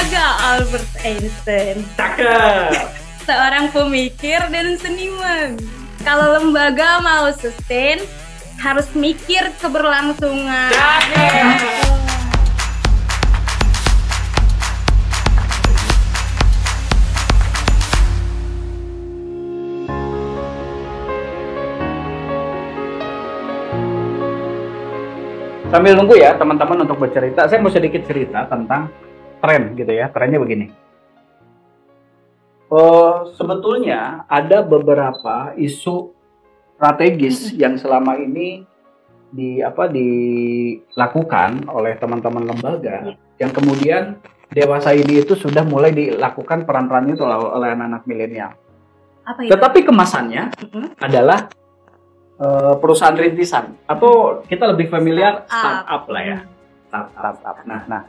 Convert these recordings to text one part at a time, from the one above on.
lembaga Albert Einstein. Cakep. Seorang pemikir dan seniman. Kalau lembaga mau sustain, harus mikir keberlangsungan. Cakep. Sambil nunggu ya teman-teman untuk bercerita, saya mau sedikit cerita tentang tren gitu ya. Trennya begini. Sebetulnya ada beberapa isu strategis yang selama ini dilakukan oleh teman-teman lembaga yang kemudian dewasa ini itu sudah mulai dilakukan peran-peran itu oleh anak-anak milenial. Apa itu? Tetapi kemasannya adalah perusahaan rintisan atau kita lebih familiar startup lah ya, startup. Nah,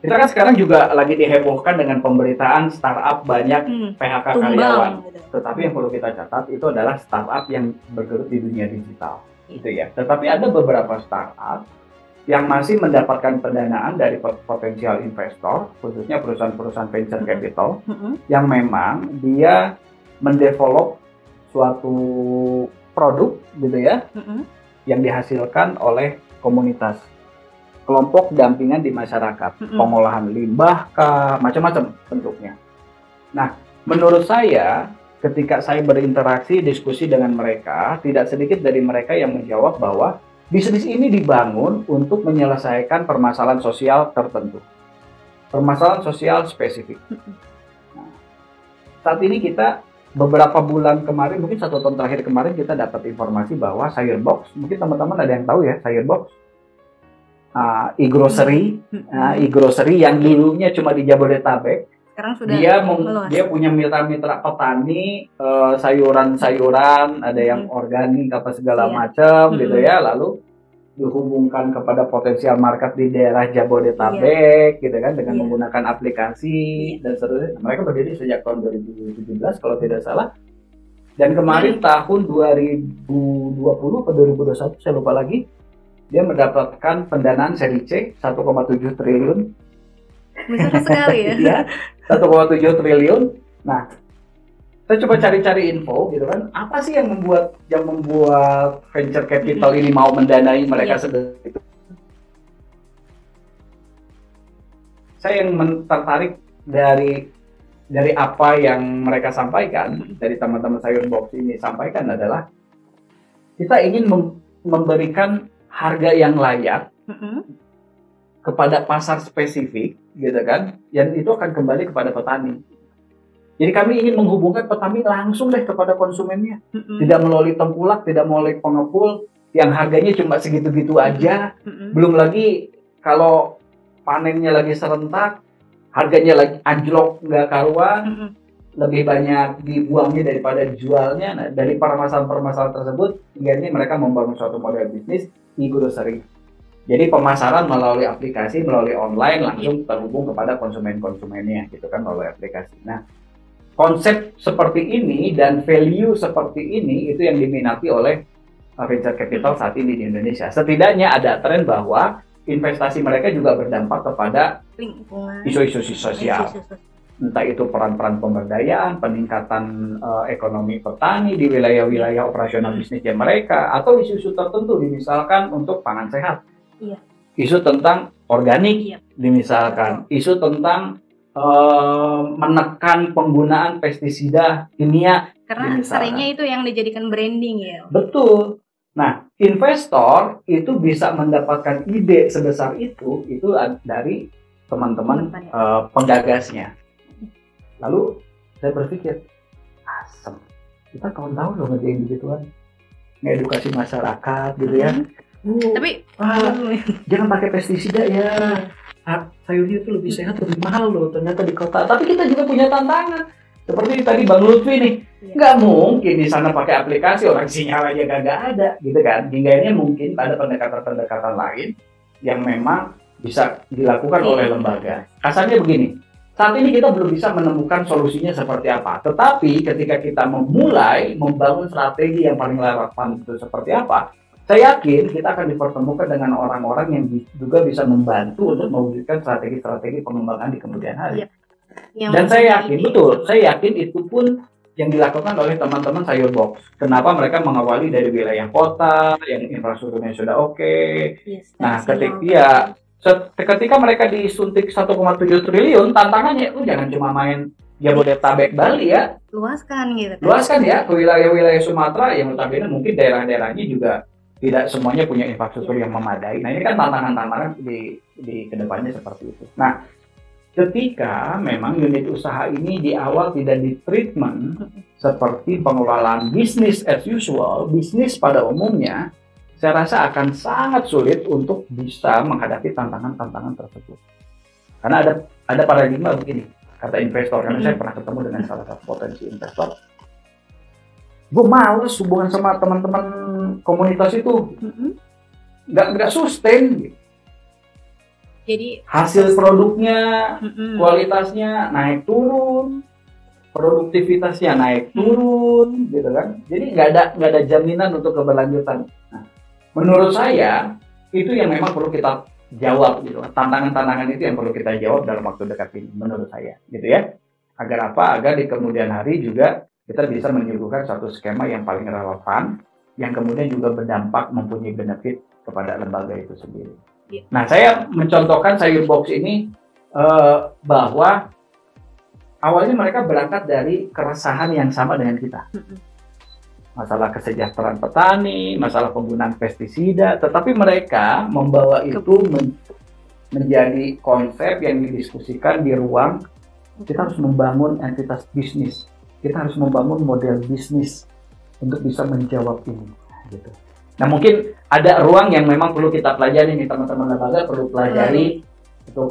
kita kan sekarang juga lagi dihebohkan dengan pemberitaan startup banyak PHK karyawan. Tetapi yang perlu kita catat itu adalah startup yang bergerak di dunia digital, gitu ya. Tetapi ada beberapa startup yang masih mendapatkan pendanaan dari potensial investor, khususnya perusahaan-perusahaan venture capital, yang memang dia mendevelop suatu produk gitu ya, yang dihasilkan oleh komunitas, kelompok dampingan di masyarakat, pengolahan limbah kah, macam-macam bentuknya. Nah, menurut saya ketika saya berinteraksi diskusi dengan mereka, tidak sedikit dari mereka yang menjawab bahwa bisnis ini dibangun untuk menyelesaikan permasalahan sosial tertentu, permasalahan sosial spesifik. Nah, saat ini kita beberapa bulan kemarin, mungkin 1 tahun terakhir kemarin, kita dapat informasi bahwa Sayurbox, mungkin teman-teman ada yang tahu ya, Sayurbox, e-grocery, e-grocery yang dulunya cuma di Jabodetabek, sekarang sudah dia punya mitra-mitra petani, sayuran-sayuran, ada yang organik apa segala macam gitu ya, lalu dihubungkan kepada potensial market di daerah Jabodetabek gitu kan, dengan menggunakan aplikasi dan seterusnya. Mereka berdiri sejak tahun 2017 kalau tidak salah, dan kemarin tahun 2020 atau 2021 saya lupa lagi, dia mendapatkan pendanaan seri C 1,7 triliun. Besar sekali ya. 1,7 triliun. Nah, saya coba cari-cari info gitu kan, apa sih yang membuat venture capital ini mau mendanai mereka seperti itu. Saya yang tertarik dari apa yang mereka sampaikan, dari teman-teman Sayurbox ini sampaikan adalah kita ingin memberikan harga yang layak kepada pasar spesifik gitu kan, dan itu akan kembali kepada petani. Jadi kami ingin menghubungkan petani langsung deh kepada konsumennya, tidak melalui tengkulak, tidak melalui pengepul yang harganya cuma segitu-gitu aja. Belum lagi kalau panennya lagi serentak, harganya lagi anjlok nggak karuan, lebih banyak dibuangnya daripada dijualnya. Nah, dari permasalahan tersebut, hingga ini mereka membangun suatu model bisnis e-grocery. Jadi pemasaran melalui aplikasi, melalui online, langsung terhubung kepada konsumen-konsumennya gitu kan, melalui aplikasi. Nah, konsep seperti ini dan value seperti ini itu yang diminati oleh venture capital saat ini di Indonesia. Setidaknya ada tren bahwa investasi mereka juga berdampak kepada isu-isu sosial. Entah itu peran-peran pemberdayaan, peningkatan ekonomi petani di wilayah-wilayah operasional bisnisnya mereka, atau isu-isu tertentu, misalkan untuk pangan sehat. Isu tentang organik, dimisalkan. Isu tentang menekan penggunaan pestisida kimia. Karena seringnya itu yang dijadikan branding ya. Betul. Nah, investor itu bisa mendapatkan ide sebesar itu dari teman-teman penggagasnya. Lalu saya berpikir, asem, kita tahun-tahun loh ngerjain begituan, ngedukasi masyarakat gitu ya. Tapi jangan pakai pestisida ya. Sayurnya itu lebih sehat, lebih mahal loh ternyata di kota. Tapi kita juga punya tantangan. Seperti tadi Bang Lutfi nih, nggak mungkin di sana pakai aplikasi, orang sinyal aja kagak ada, gitu kan. Hingga ini mungkin ada pendekatan-pendekatan lain yang memang bisa dilakukan oleh lembaga. Kasarnya begini, saat ini kita belum bisa menemukan solusinya seperti apa. Tetapi ketika kita memulai membangun strategi yang paling relevan itu seperti apa, Saya yakin kita akan dipertemukan dengan orang-orang yang juga bisa membantu untuk mewujudkan strategi-strategi pengembangan di kemudian hari. Dan saya yakin, betul, saya yakin itu pun yang dilakukan oleh teman-teman Sayur Box. Kenapa mereka mengawali dari wilayah kota, yang infrastrukturnya sudah oke. Nah, ketika mereka disuntik 1,7 triliun, tantangannya jangan cuma main Jabodetabek Bali ya. Luaskan gitu. Luaskan ya ke wilayah-wilayah Sumatera yang notabene mungkin daerah-daerahnya juga tidak semuanya punya infrastruktur yang memadai. Nah, ini kan tantangan-tantangan di kedepannya seperti itu. Nah, ketika memang unit usaha ini di awal tidak di-treatment seperti pengelolaan bisnis as usual, bisnis pada umumnya, saya rasa akan sangat sulit untuk bisa menghadapi tantangan-tantangan tersebut. Karena ada paradigma begini, kata investor, karena saya pernah ketemu dengan salah satu potensi investor. Gue males hubungan sama teman-teman komunitas itu, nggak sustain. Jadi hasil produknya, kualitasnya naik turun, produktivitasnya naik turun, gitu kan. Jadi nggak ada jaminan untuk keberlanjutan. Nah, menurut saya itu yang memang perlu kita jawab, gitu. Tantangan-tantangan itu yang perlu kita jawab dalam waktu dekat ini, menurut saya, gitu ya. Agar apa? Agar di kemudian hari juga kita bisa menyuguhkan satu skema yang paling relevan, yang kemudian juga berdampak mempunyai benefit kepada lembaga itu sendiri. Nah, saya mencontohkan Sayur Box ini bahwa awalnya mereka berangkat dari keresahan yang sama dengan kita. Masalah kesejahteraan petani, masalah penggunaan pestisida, tetapi mereka membawa itu menjadi konsep yang didiskusikan di ruang kita harus membangun entitas bisnis. Kita harus membangun model bisnis untuk bisa menjawab ini, gitu. Nah, mungkin ada ruang yang memang perlu kita pelajari nih, teman-teman lembaga perlu pelajari.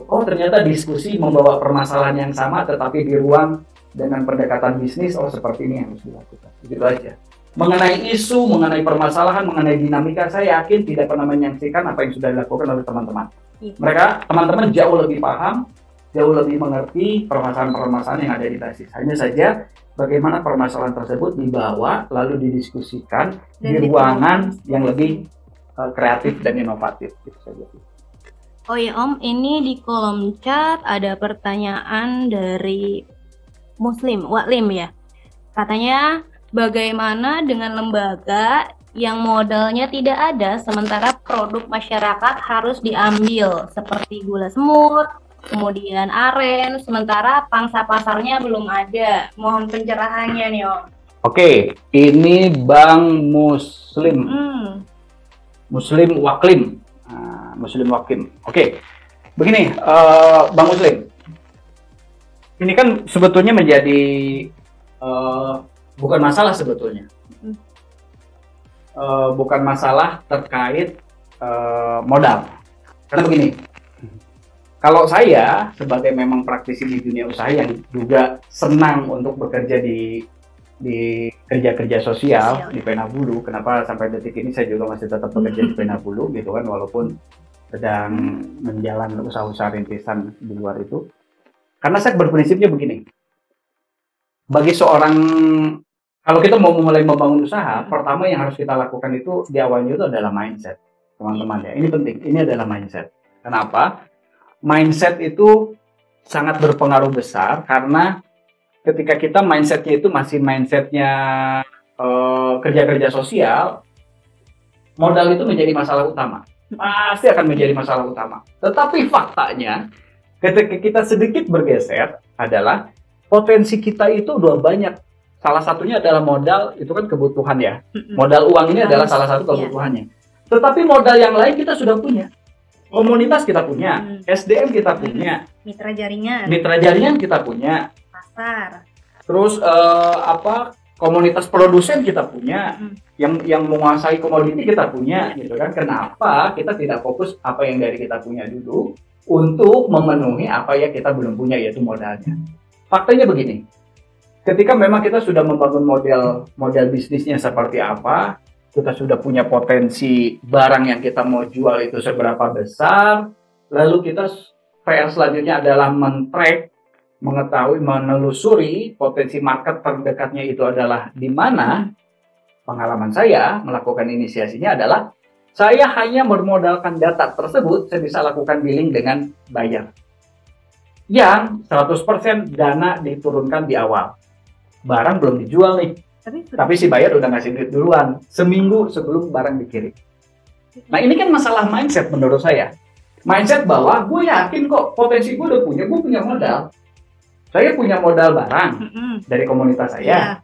Ternyata diskusi membawa permasalahan yang sama, tetapi di ruang dengan pendekatan bisnis, seperti ini yang harus dilakukan. Begitu aja. Mengenai isu, mengenai permasalahan, mengenai dinamika, saya yakin tidak pernah menyaksikan apa yang sudah dilakukan oleh teman-teman. Mereka, teman-teman jauh lebih paham, jauh lebih mengerti permasalahan-permasalahan yang ada di basis. Hanya saja bagaimana permasalahan tersebut dibawa lalu didiskusikan di ruangan yang lebih kreatif dan inovatif, gitu saja. Oh ya Om, ini di kolom chat ada pertanyaan dari Muslim Waklim ya. Katanya bagaimana dengan lembaga yang modalnya tidak ada sementara produk masyarakat harus diambil seperti gula semut, kemudian aren, sementara pangsa pasarnya belum ada. Mohon pencerahannya nih Om. Oke, ini Bang Muslim. Muslim Waklim. Muslim Waklim. Oke, begini Bang Muslim. Ini kan sebetulnya menjadi bukan masalah sebetulnya. Bukan masalah terkait modal. Karena begini, kalau saya sebagai memang praktisi di dunia usaha yang juga senang untuk bekerja di kerja-kerja sosial di Penabulu, kenapa sampai detik ini saya juga masih tetap bekerja di Penabulu gitu kan, walaupun sedang menjalankan usaha-usaha rintisan di luar itu. Karena saya berprinsipnya begini, bagi seorang, kalau kita mau mulai membangun usaha, pertama yang harus kita lakukan itu di awalnya itu adalah mindset, teman-teman ya. Ini penting, ini adalah mindset. Kenapa? Mindset itu sangat berpengaruh besar karena ketika kita mindsetnya itu masih mindsetnya kerja-kerja sosial, modal itu menjadi masalah utama. Pasti akan menjadi masalah utama. Tetapi faktanya, ketika kita sedikit bergeser adalah potensi kita itu udah banyak. Salah satunya adalah modal, itu kan kebutuhan ya. Modal uang ini adalah salah satu kebutuhannya. Tetapi modal yang lain kita sudah punya. Komunitas kita punya, SDM kita punya, mitra jaringan kita punya, pasar, terus komunitas produsen kita punya, yang menguasai komoditi kita punya, gitu kan? Kenapa kita tidak fokus apa yang dari kita punya dulu untuk memenuhi apa yang kita belum punya, yaitu modalnya? Faktanya begini, ketika memang kita sudah membangun model bisnisnya seperti apa, kita sudah punya potensi barang yang kita mau jual itu seberapa besar, lalu kita PR selanjutnya adalah men-track, mengetahui, menelusuri potensi market terdekatnya itu adalah di mana. Pengalaman saya melakukan inisiasinya adalah Saya hanya bermodalkan data tersebut, saya bisa lakukan billing dengan buyer. Yang 100% dana diturunkan di awal. Barang belum dijual nih, tapi si buyer udah ngasih duit duluan, seminggu sebelum barang dikirim. Nah ini kan masalah mindset menurut saya. Mindset bahwa gue yakin kok potensi gue udah punya, gue punya modal. Saya punya modal barang dari komunitas saya.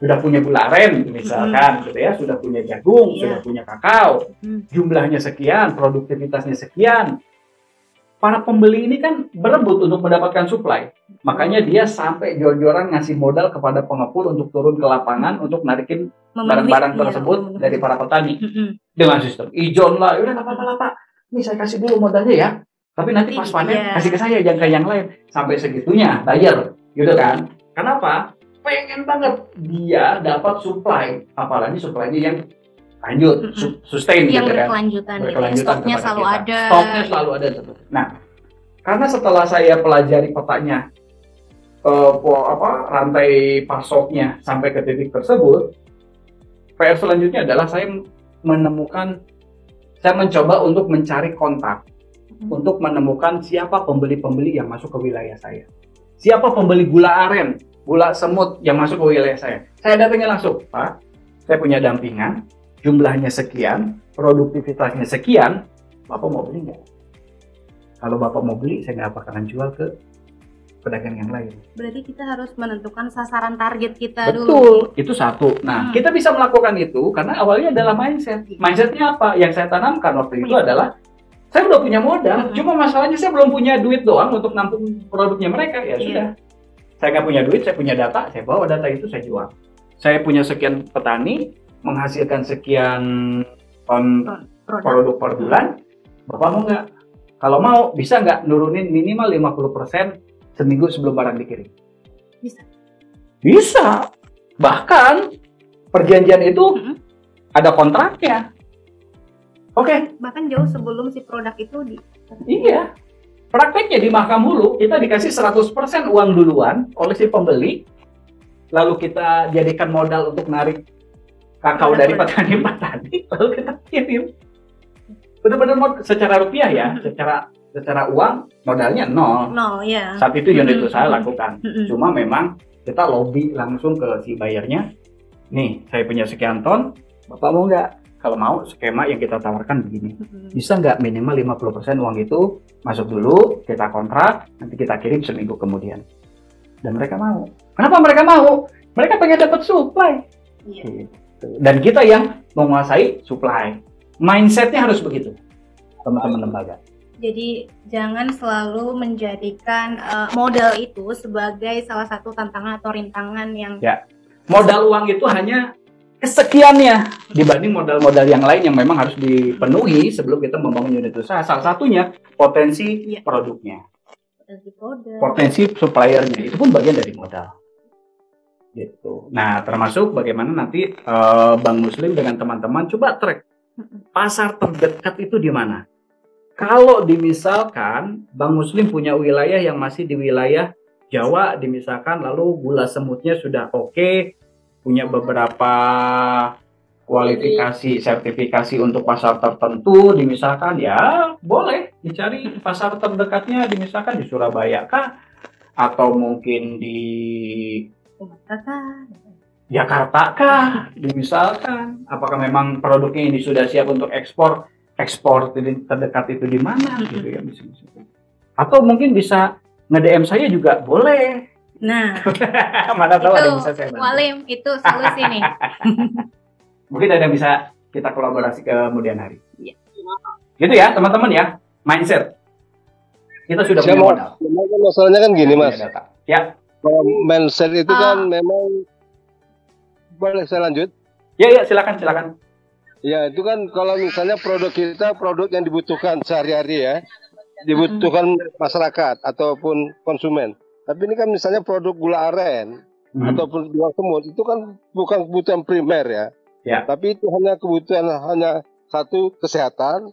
Sudah punya gula aren misalkan, gitu ya, sudah punya jagung, sudah punya kakao, jumlahnya sekian, produktivitasnya sekian. Para pembeli ini kan berebut untuk mendapatkan supply. Makanya dia sampai jor-joran ngasih modal kepada pengepul untuk turun ke lapangan untuk narikin barang-barang tersebut dari para petani. Dengan sistem ijon lah, udah nggak apa-apa Pak, ini saya kasih dulu modalnya ya. Tapi nanti pas panen kasih ke saya, jangan ke yang lain. Sampai segitunya bayar, gitu kan? Kenapa? Pengen banget dia dapat supply, apalagi supply-nya yang lanjut, sustain yang gitu kan. Berkelanjutan, stoknya selalu kita. ada. Stoknya selalu ada. Nah, karena setelah saya pelajari petanya, rantai pasoknya sampai ke titik tersebut, PR selanjutnya adalah saya mencoba untuk mencari kontak, untuk menemukan siapa pembeli-pembeli yang masuk ke wilayah saya. Siapa pembeli gula aren, gula semut yang masuk ke wilayah saya. Saya datangin langsung, Pak, saya punya dampingan, jumlahnya sekian, produktivitasnya sekian, Bapak mau beli nggak? Kalau Bapak mau beli, saya nggak bakalan jual ke pedagang yang lain. Berarti kita harus menentukan sasaran target kita dulu. Betul, itu satu. Nah, kita bisa melakukan itu karena awalnya adalah mindset. Mindsetnya apa? Yang saya tanamkan waktu itu adalah, saya udah punya modal, cuma masalahnya saya belum punya duit doang untuk nampung produknya mereka, ya sudah. Saya nggak punya duit, saya punya data, saya bawa data itu, saya jual. Saya punya sekian petani, menghasilkan sekian ton produk per bulan, Bapak mau nggak? Kalau mau, bisa nggak nurunin minimal 50% seminggu sebelum barang dikirim? Bisa. Bisa. Bahkan, perjanjian itu ada kontraknya. Oke. Bahkan jauh sebelum si produk itu Iya. Prakteknya di Mahkam Hulu, kita dikasih 100% uang duluan oleh si pembeli, lalu kita jadikan modal untuk narik kakao dari petani-petani, lalu kita kirim. Benar-benar secara rupiah ya, secara uang modalnya nol. Ya. Saat itu unit itu saya lakukan. Cuma memang kita lobby langsung ke si bayarnya. Nih, saya punya sekian ton, Bapak mau nggak? Kalau mau, skema yang kita tawarkan begini. Bisa nggak minimal 50% uang itu masuk dulu, kita kontrak, nanti kita kirim seminggu kemudian. Dan mereka mau. Kenapa mereka mau? Mereka pengen dapat supply. Gitu. Dan kita yang menguasai supply. Mindsetnya harus begitu, teman-teman lembaga. Jadi jangan selalu menjadikan modal itu sebagai salah satu tantangan atau rintangan yang... Ya, modal uang itu hanya kesekiannya dibanding modal-modal yang lain yang memang harus dipenuhi sebelum kita membangun unit usaha. Salah satunya potensi produknya, potensi suppliernya, itu pun bagian dari modal. Gitu. Nah, termasuk bagaimana nanti Bank Muslim dengan teman-teman coba track pasar terdekat itu di mana. Kalau dimisalkan Bank Muslim punya wilayah yang masih di wilayah Jawa, dimisalkan lalu gula semutnya sudah oke, punya beberapa kualifikasi, sertifikasi untuk pasar tertentu, dimisalkan ya boleh dicari pasar terdekatnya, dimisalkan di Surabaya kah, atau mungkin di Jakarta kah, dimisalkan. Apakah memang produknya ini sudah siap untuk ekspor terdekat itu di mana, gitu ya, bisa. Atau mungkin bisa nge-DM saya juga boleh. Nah, mana tahu ada yang bisa saya bantu. Walim, itu solusi nih. Mungkin ada yang bisa kita kolaborasi kemudian hari. Ya. Gitu ya, teman-teman ya. Mindset. Kita sudah punya modal. Masalahnya kan gini, Mas. Ya. Mindset itu kan memang, boleh saya lanjut? Ya, silakan. Ya, itu kan kalau misalnya produk kita, produk yang dibutuhkan sehari-hari ya, dibutuhkan masyarakat ataupun konsumen. Tapi ini kan misalnya produk gula aren ataupun gula semut, itu kan bukan kebutuhan primer ya. Tapi itu hanya kebutuhan, hanya satu, kesehatan,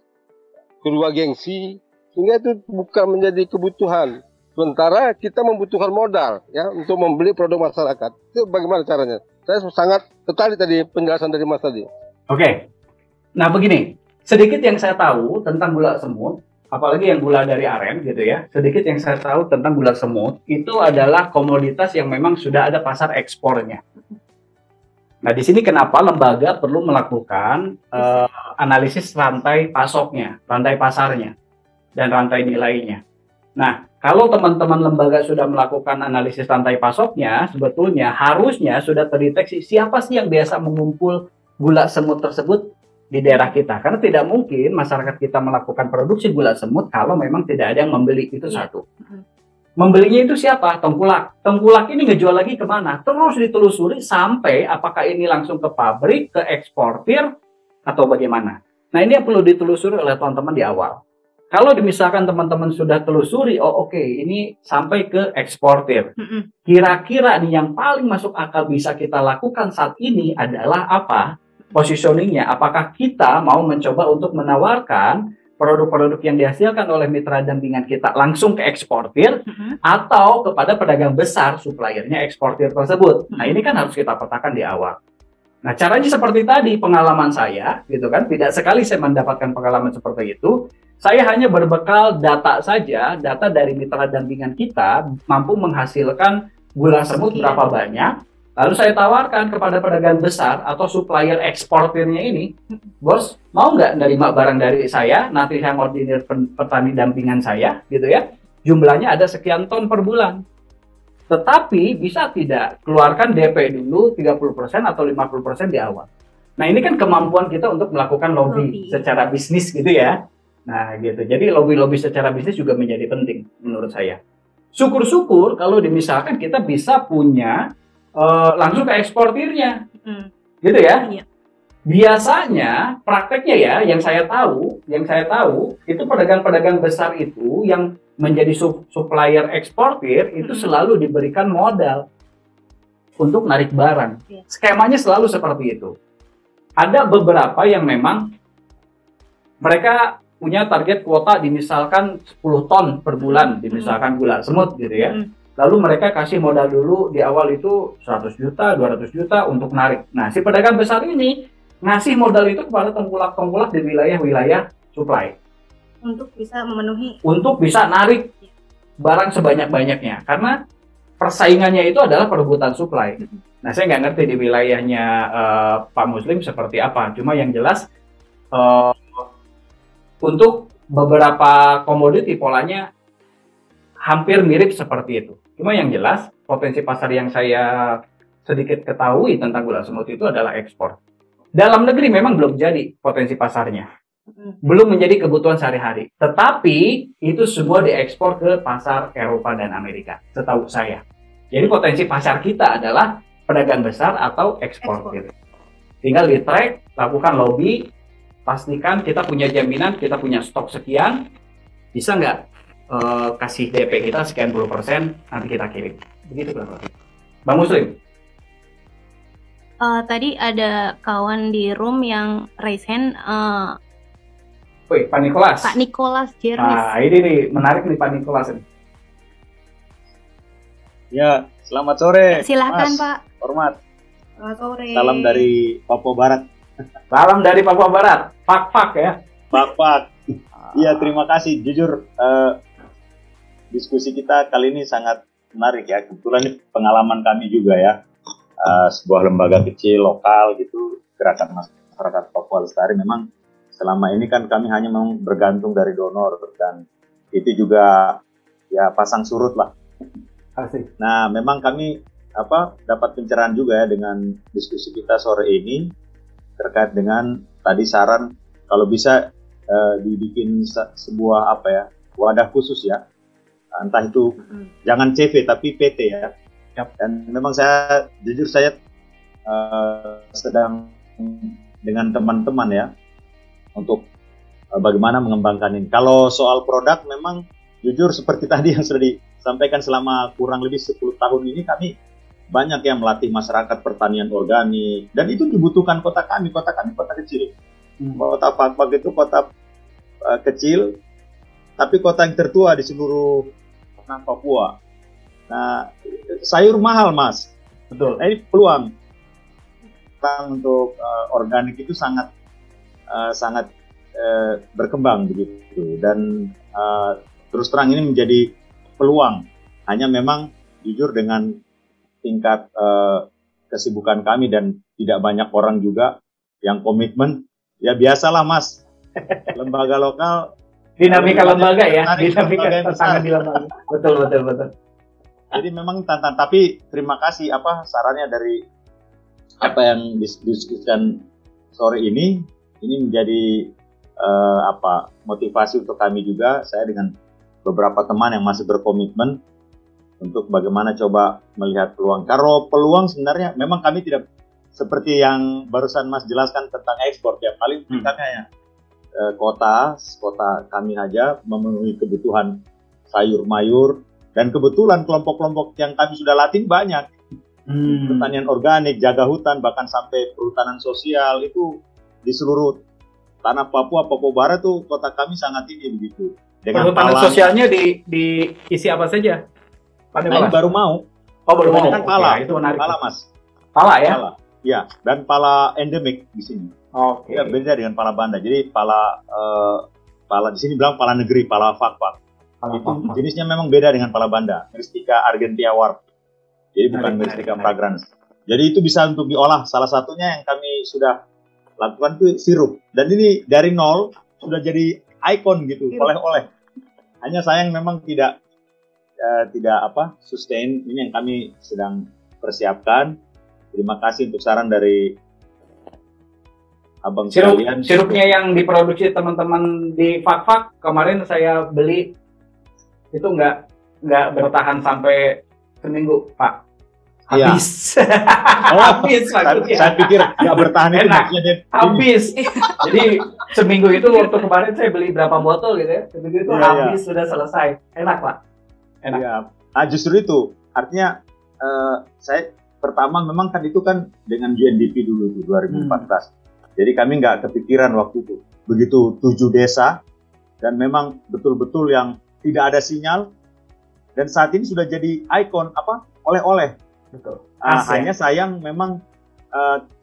kedua gengsi, sehingga itu bukan menjadi kebutuhan. Sementara kita membutuhkan modal ya untuk membeli produk masyarakat. Itu bagaimana caranya? Saya sangat tertarik tadi penjelasan dari Mas tadi. Oke. Nah begini, sedikit yang saya tahu tentang gula semut, apalagi yang gula dari aren gitu ya, sedikit yang saya tahu tentang gula semut, itu adalah komoditas yang memang sudah ada pasar ekspornya. Nah di sini kenapa lembaga perlu melakukan analisis rantai pasoknya, rantai pasarnya, dan rantai nilainya. Nah, kalau teman-teman lembaga sudah melakukan analisis rantai pasoknya, sebetulnya harusnya sudah terdeteksi siapa sih yang biasa mengumpul gula semut tersebut di daerah kita. Karena tidak mungkin masyarakat kita melakukan produksi gula semut kalau memang tidak ada yang membeli, itu satu. Membelinya itu siapa? Tengkulak. Tengkulak ini ngejual lagi kemana? Terus ditelusuri sampai apakah ini langsung ke pabrik, ke eksportir, atau bagaimana. Nah, ini yang perlu ditelusuri oleh teman-teman di awal. Kalau misalkan teman-teman sudah telusuri, oh oke, ini sampai ke eksportir. Kira-kira nih yang paling masuk akal bisa kita lakukan saat ini adalah apa? Positioningnya. Apakah kita mau mencoba untuk menawarkan produk-produk yang dihasilkan oleh mitra dampingan kita langsung ke eksportir atau kepada pedagang besar suppliernya eksportir tersebut. Nah ini kan harus kita petakan di awal. Nah caranya seperti tadi, pengalaman saya gitu kan, tidak sekali saya mendapatkan pengalaman seperti itu. Saya hanya berbekal data saja, data dari mitra dampingan kita mampu menghasilkan gula semut berapa banyak. Lalu saya tawarkan kepada pedagang besar atau supplier eksportirnya ini, bos mau nggak nerima barang dari saya, nanti saya ngordinir petani dampingan saya, gitu ya. Jumlahnya ada sekian ton per bulan. Tetapi bisa tidak keluarkan DP dulu 30% atau 50% di awal. Nah ini kan kemampuan kita untuk melakukan lobby secara bisnis gitu ya. Nah gitu, jadi lobby-lobby secara bisnis juga menjadi penting menurut saya. Syukur-syukur kalau misalkan kita bisa punya langsung ke eksportirnya, gitu ya. Biasanya prakteknya ya, yang saya tahu itu pedagang-pedagang besar itu yang menjadi supplier eksportir itu selalu diberikan modal untuk narik barang. Skemanya selalu seperti itu. Ada beberapa yang memang mereka punya target kuota misalkan 10 ton per bulan, misalkan gula semut gitu ya. Lalu mereka kasih modal dulu di awal itu 100 juta, 200 juta untuk narik. Nah, si pedagang besar ini ngasih modal itu kepada tengkulak-tengkulak di wilayah-wilayah supply. Untuk bisa memenuhi. Untuk bisa narik barang sebanyak-banyaknya. Karena persaingannya itu adalah perebutan supply. Nah, saya nggak ngerti di wilayahnya Pak Muslim seperti apa. Cuma yang jelas untuk beberapa komoditi polanya hampir mirip seperti itu. Cuma yang jelas potensi pasar yang saya sedikit ketahui tentang gula semut itu adalah ekspor. Dalam negeri memang belum jadi potensi pasarnya. Belum menjadi kebutuhan sehari-hari. Tetapi itu semua diekspor ke pasar Eropa dan Amerika, setahu saya. Jadi potensi pasar kita adalah pedagang besar atau eksportir. Tinggal di track, lakukan lobby, pastikan kita punya jaminan, kita punya stok sekian, bisa nggak kasih DP kita sekian puluh persen, nanti kita kirim. Begitu kan, Bang Muslim? Tadi ada kawan di room yang raise hand. Wih, Pak Nikolas. Pak Nikolas Jernis. Nah, ini nih, menarik nih Pak Nikolas. Ya, selamat sore. Silakan Mas. Pak. Hormat. Selamat sore. Salam dari Papua Barat. Salam dari Papua Barat. Pak ya. Pak. Iya, terima kasih. Jujur, diskusi kita kali ini sangat menarik ya. Kebetulan ini pengalaman kami juga ya. Sebuah lembaga kecil, lokal gitu, gerakan masyarakat Papua Lestari. Memang selama ini kan kami hanya memang bergantung dari donor. Dan itu juga ya pasang surut lah. Asik. Nah, memang kami dapat pencerahan juga ya dengan diskusi kita sore ini terkait dengan tadi saran kalau bisa dibikin sebuah wadah khusus ya, entah itu jangan CV tapi PT ya. Dan memang jujur saya sedang dengan teman-teman ya untuk bagaimana mengembangkan ini. Kalau soal produk memang jujur seperti tadi yang sudah disampaikan, selama kurang lebih 10 tahun ini kami banyak yang melatih masyarakat pertanian organik, dan itu dibutuhkan kota kami kota kecil. Kota Pakpak itu kota kecil, tapi kota yang tertua di seluruh Papua. Nah, sayur mahal Mas. Betul. Nah, ini peluang untuk organik itu sangat sangat berkembang begitu, dan terus terang ini menjadi peluang. Hanya memang jujur dengan tingkat kesibukan kami dan tidak banyak orang juga yang komitmen, ya biasalah Mas, lembaga lokal, dinamika lembaga ya, dinamika tantangan di lembaga. Betul. Jadi memang tantangan, tapi terima kasih sarannya dari apa yang diskusikan sore ini menjadi motivasi untuk kami juga. Saya dengan beberapa teman yang masih berkomitmen untuk bagaimana coba melihat peluang. Kalau peluang sebenarnya memang kami tidak seperti yang barusan Mas jelaskan tentang ekspor ya, paling kami hanya kota kami aja memenuhi kebutuhan sayur mayur, dan kebetulan kelompok-kelompok yang kami sudah latih banyak. Pertanian organik, jaga hutan, bahkan sampai perhutanan sosial itu di seluruh tanah Papua Barat tuh kota kami sangat ini begitu. Dengan perhutanan sosialnya diisi apa saja? Ini baru mau. Oh, baru mau. Kan pala. Itu menarik. Pala, Mas. Pala ya? Pala. Ya, dan pala endemik di sini. Oke. Ya, beda dengan pala banda. Jadi pala di sini bilang pala negeri, pala fak-fak. Itu jenisnya memang beda dengan pala banda. Myristica argentiawar. Jadi bukan Myristica fragrans. Jadi itu bisa untuk diolah. Salah satunya yang kami sudah lakukan itu sirup. Dan ini dari nol sudah jadi ikon gitu, oleh-oleh. Hanya sayang memang tidak sustain. Ini yang kami sedang persiapkan. Terima kasih untuk saran dari abang sekalian. Sirupnya yang diproduksi teman-teman di Fak-Fak kemarin saya beli itu nggak bertahan sampai seminggu, Pak. Habis. Ya. Habis. Saya pikir nggak bertahan itu maksudnya habis. Jadi seminggu itu waktu kemarin saya beli berapa botol gitu ya. Seminggu itu habis sudah selesai. Enak, Pak. Enak. Ya. Nah, justru itu artinya saya pertama memang kan itu kan dengan UNDP dulu itu 2014. Jadi kami nggak kepikiran waktu itu. Begitu 7 desa dan memang betul-betul yang tidak ada sinyal, dan saat ini sudah jadi ikon oleh-oleh. Betul. Hanya sayang memang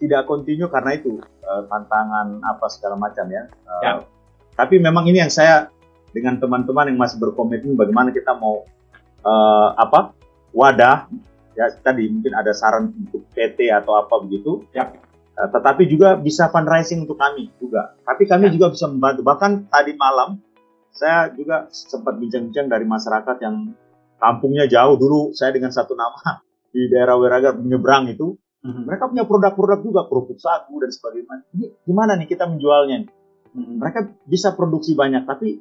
tidak kontinu karena itu tantangan segala macam ya. Tapi memang ini yang saya dengan teman-teman yang masih berkomitmen bagaimana kita mau wadah ya, tadi mungkin ada saran untuk PT atau apa begitu. Tetapi juga bisa fundraising untuk kami juga. Tapi kami juga bisa membantu. Bahkan tadi malam saya juga sempat bincang-bincang dari masyarakat yang kampungnya jauh. Dulu saya dengan satu nama di daerah Weragar menyeberang itu, mereka punya produk-produk juga, kerupuk sagu dan sebagainya. Ini gimana nih kita menjualnya? Mereka bisa produksi banyak, tapi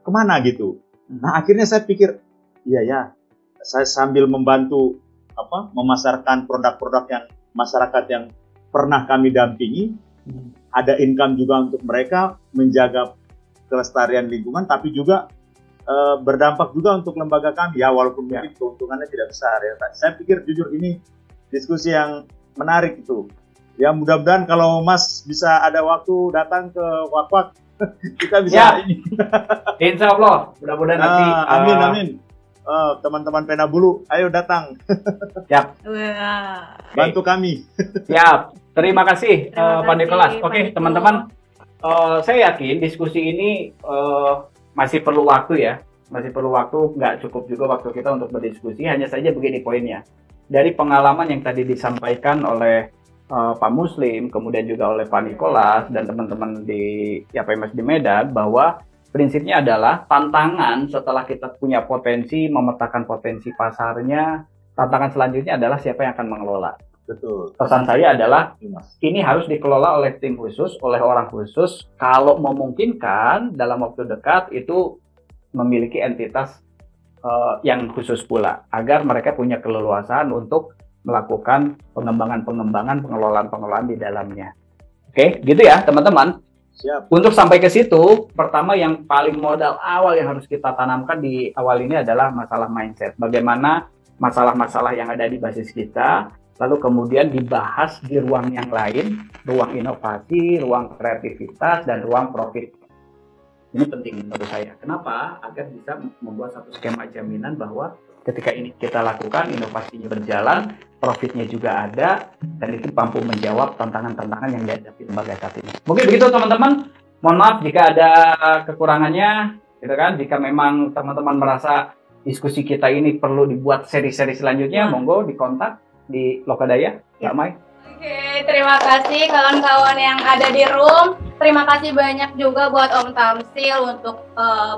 kemana gitu? Nah akhirnya saya pikir, iya, saya sambil membantu memasarkan produk-produk yang masyarakat yang pernah kami dampingi, ada income juga untuk mereka menjaga kelestarian lingkungan, tapi juga berdampak juga untuk lembaga kami ya, walaupun mungkin keuntungannya tidak besar ya. Saya pikir jujur ini diskusi yang menarik itu. Ya mudah-mudahan kalau Mas bisa ada waktu datang ke Wak-Wak, kita bisa ini. Insya Allah, mudah-mudahan nanti. Amin. Teman-teman Pena Bulu, ayo datang. Siap. Bantu kami. Siap. Terima kasih Pak Nikolas. Oke, teman-teman, saya yakin diskusi ini masih perlu waktu ya. Masih perlu waktu, nggak cukup juga waktu kita untuk berdiskusi. Hanya saja begini poinnya. Dari pengalaman yang tadi disampaikan oleh Pak Muslim, kemudian juga oleh Pak Nikolas dan teman-teman di YPMS di Medan, bahwa prinsipnya adalah tantangan setelah kita punya potensi, memetakan potensi pasarnya, tantangan selanjutnya adalah siapa yang akan mengelola. Betul. Pesan saya adalah ini harus dikelola oleh tim khusus, oleh orang khusus. Kalau memungkinkan dalam waktu dekat itu memiliki entitas yang khusus pula, agar mereka punya keleluasaan untuk melakukan pengembangan, pengelolaan di dalamnya. Oke, gitu ya teman-teman. Siap. Untuk sampai ke situ, pertama yang paling modal awal yang harus kita tanamkan di awal ini adalah masalah mindset. Bagaimana masalah-masalah yang ada di basis kita, lalu kemudian dibahas di ruang yang lain, ruang inovasi, ruang kreativitas, dan ruang profit. Ini penting menurut saya. Kenapa? Agar bisa membuat satu skema jaminan bahwa ketika ini kita lakukan, inovasinya berjalan, profitnya juga ada, dan itu mampu menjawab tantangan-tantangan yang dihadapi lembaga saat ini. Mungkin begitu teman-teman. Mohon maaf jika ada kekurangannya, gitu kan. Jika memang teman-teman merasa diskusi kita ini perlu dibuat seri-seri selanjutnya, monggo dikontak di Lokadaya, Mbak Mai. Oke, terima kasih kawan-kawan yang ada di room. Terima kasih banyak juga buat Om Tamsil untuk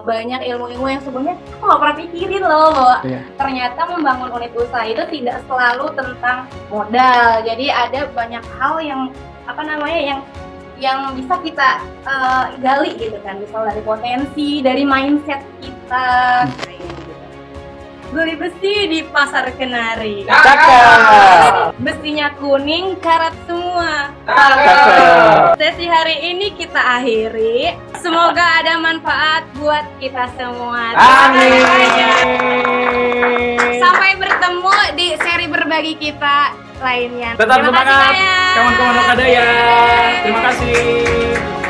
banyak ilmu-ilmu yang sebelumnya aku nggak pernah pikirin loh bahwa ternyata membangun unit usaha itu tidak selalu tentang modal. Jadi ada banyak hal yang yang bisa kita gali gitu kan, misal dari potensi, dari mindset kita. Beli besi di Pasar Kenari. Cakep. Besinya kuning, karat semua. Cakep. Sesi hari ini kita akhiri. Semoga ada manfaat buat kita semua. Amin. Sampai bertemu di seri berbagi kita lainnya. Tetap Terima kasih semangat, banyak. kawan-kawan Lokadaya. Terima kasih.